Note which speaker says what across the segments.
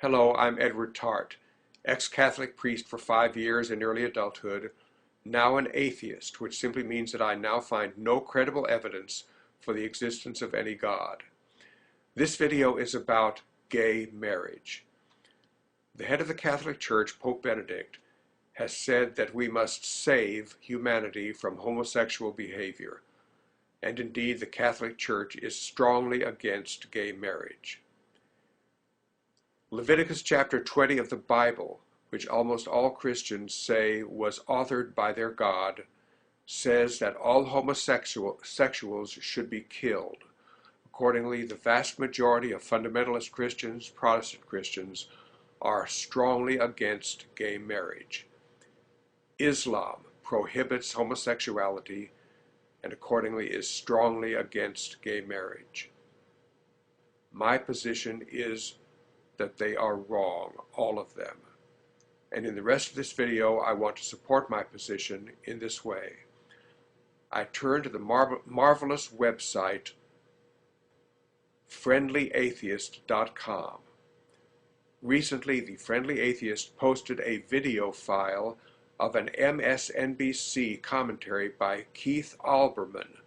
Speaker 1: Hello, I'm Edward Tarte, ex-Catholic priest for 5 years in early adulthood, now an atheist, which simply means that I now find no credible evidence for the existence of any God. This video is about gay marriage. The head of the Catholic Church, Pope Benedict, has said that we must save humanity from homosexual behavior, and indeed the Catholic Church is strongly against gay marriage. Leviticus chapter 20 of the Bible, which almost all Christians say was authored by their God, says that all homosexuals should be killed. Accordingly, the vast majority of fundamentalist Christians, Protestant Christians, are strongly against gay marriage. Islam prohibits homosexuality and accordingly is strongly against gay marriage. My position is that they are wrong, all of them. And in the rest of this video, I want to support my position in this way. I turn to the marvelous website friendlyatheist.com. Recently, the Friendly Atheist posted a video file of an MSNBC commentary by Keith Olbermann,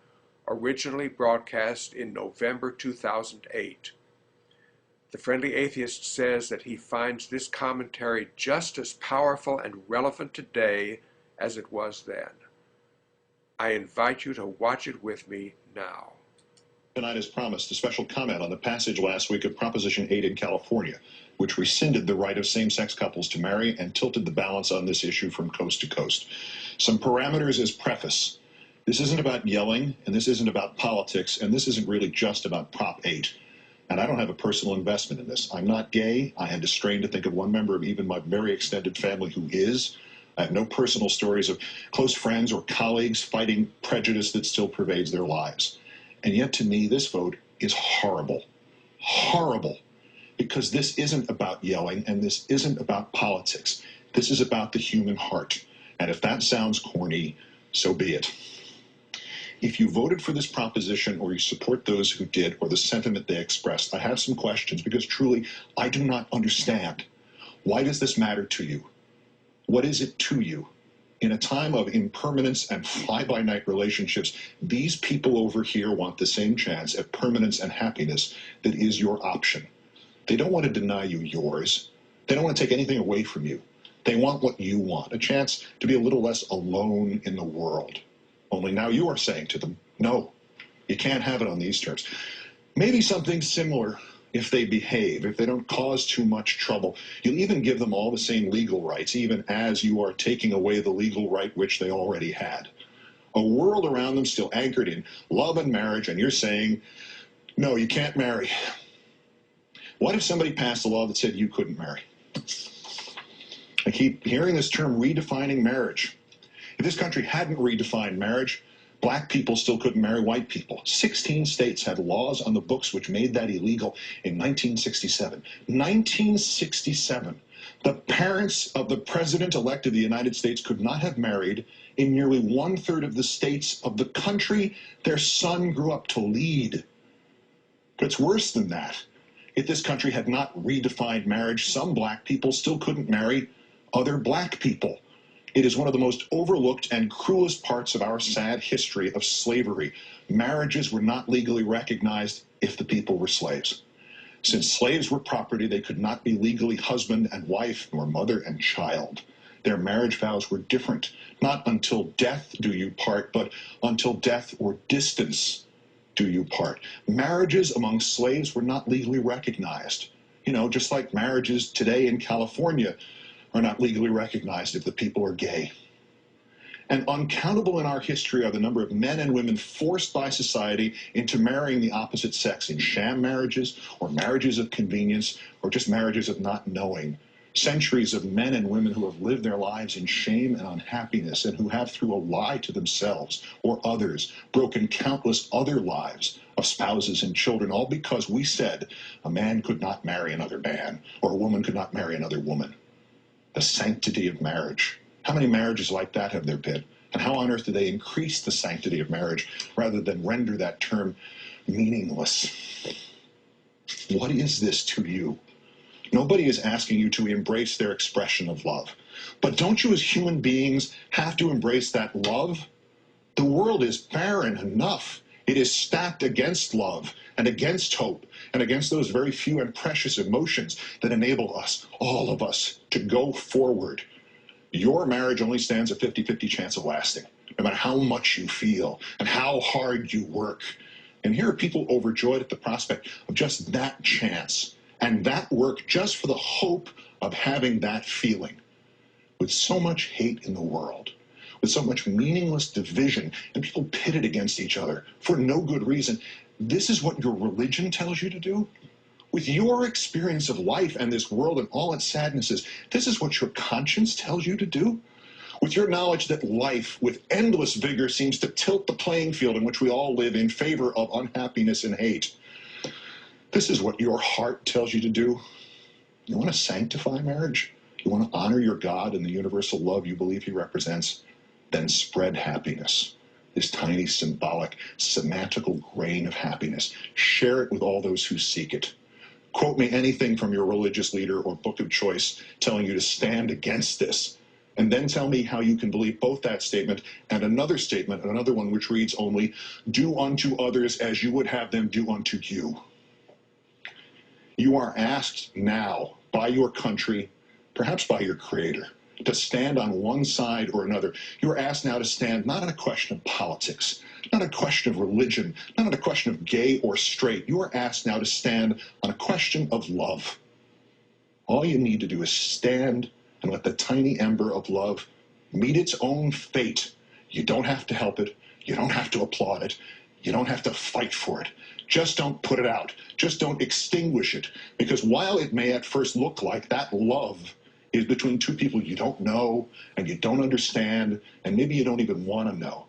Speaker 1: originally broadcast in November 2008. The Friendly Atheist says that he finds this commentary just as powerful and relevant today as it was then. I invite you to watch it with me now.
Speaker 2: Tonight, as promised, a special comment on the passage last week of Proposition 8 in California, which rescinded the right of same-sex couples to marry and tilted the balance on this issue from coast to coast. Some parameters as preface. This isn't about yelling, and this isn't about politics, and this isn't really just about Prop 8. And I don't have a personal investment in this. I'm not gay. I am distrained to think of one member of even my very extended family who is. I have no personal stories of close friends or colleagues fighting prejudice that still pervades their lives. And yet, to me, this vote is horrible. Horrible. Because this isn't about yelling, and this isn't about politics. This is about the human heart. And if that sounds corny, so be it. If you voted for this proposition or you support those who did or the sentiment they expressed, I have some questions because truly I do not understand. Why does this matter to you? What is it to you? In a time of impermanence and fly-by-night relationships, these people over here want the same chance at permanence and happiness that is your option. They don't want to deny you yours. They don't want to take anything away from you. They want what you want, a chance to be a little less alone in the world. Only now you are saying to them, no, you can't have it on these terms. Maybe something similar if they behave, if they don't cause too much trouble. You'll even give them all the same legal rights, even as you are taking away the legal right which they already had. A world around them still anchored in love and marriage, and you're saying, no, you can't marry. What if somebody passed a law that said you couldn't marry? I keep hearing this term, redefining marriage. If this country hadn't redefined marriage, black people still couldn't marry white people. 16 states had laws on the books which made that illegal in 1967. 1967. The parents of the president-elect of the United States could not have married in nearly 1/3 of the states of the country their son grew up to lead. But it's worse than that. If this country had not redefined marriage, some black people still couldn't marry other black people. It is one of the most overlooked and cruelest parts of our sad history of slavery. Marriages were not legally recognized if the people were slaves. Since slaves were property, they could not be legally husband and wife, nor mother and child. Their marriage vows were different. Not until death do you part, but until death or distance do you part. Marriages among slaves were not legally recognized. You know, just like marriages today in California are not legally recognized if the people are gay. And uncountable in our history are the number of men and women forced by society into marrying the opposite sex in sham marriages or marriages of convenience or just marriages of not knowing. Centuries of men and women who have lived their lives in shame and unhappiness and who have, through a lie to themselves or others, broken countless other lives of spouses and children, all because we said a man could not marry another man or a woman could not marry another woman. The sanctity of marriage. How many marriages like that have there been? And how on earth do they increase the sanctity of marriage rather than render that term meaningless? What is this to you? Nobody is asking you to embrace their expression of love. But don't you as human beings have to embrace that love? The world is barren enough. It is stacked against love and against hope and against those very few and precious emotions that enable us, all of us, to go forward. Your marriage only stands a 50-50 chance of lasting, no matter how much you feel and how hard you work. And here are people overjoyed at the prospect of just that chance and that work just for the hope of having that feeling. With so much hate in the world, with so much meaningless division and people pitted against each other for no good reason, this is what your religion tells you to do? With your experience of life and this world and all its sadnesses, this is what your conscience tells you to do? With your knowledge that life, with endless vigor, seems to tilt the playing field in which we all live in favor of unhappiness and hate, this is what your heart tells you to do? You want to sanctify marriage? You want to honor your God and the universal love you believe he represents? Then spread happiness. This tiny symbolic, semantical grain of happiness. Share it with all those who seek it. Quote me anything from your religious leader or book of choice telling you to stand against this. And then tell me how you can believe both that statement and another statement, another one which reads only, do unto others as you would have them do unto you. You are asked now by your country, perhaps by your creator, to stand on one side or another. You are asked now to stand not on a question of politics, not a question of religion, not on a question of gay or straight. You are asked now to stand on a question of love. All you need to do is stand and let the tiny ember of love meet its own fate. You don't have to help it. You don't have to applaud it. You don't have to fight for it. Just don't put it out. Just don't extinguish it. Because while it may at first look like that love is between two people you don't know and you don't understand and maybe you don't even want to know,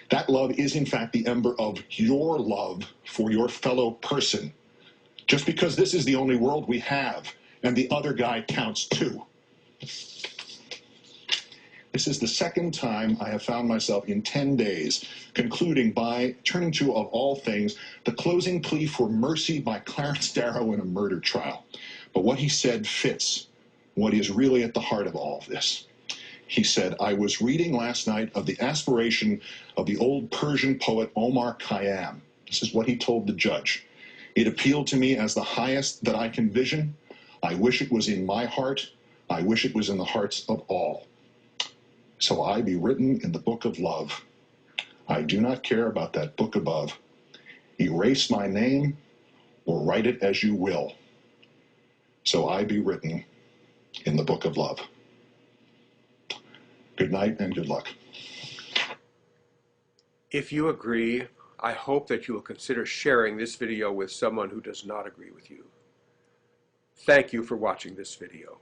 Speaker 2: that love is in fact the ember of your love for your fellow person. Just because this is the only world we have and the other guy counts too. This is the second time I have found myself in 10 days concluding by turning to, of all things, the closing plea for mercy by Clarence Darrow in a murder trial. But what he said fits what is really at the heart of all of this. He said, I was reading last night of the aspiration of the old Persian poet Omar Khayyam. This is what he told the judge. It appealed to me as the highest that I can vision. I wish it was in my heart. I wish it was in the hearts of all. So I be written in the book of love. I do not care about that book above. Erase my name or write it as you will. So I be written in the book of love. Good night and good luck.
Speaker 1: If you agree, I hope that you will consider sharing this video with someone who does not agree with you. Thank you for watching this video.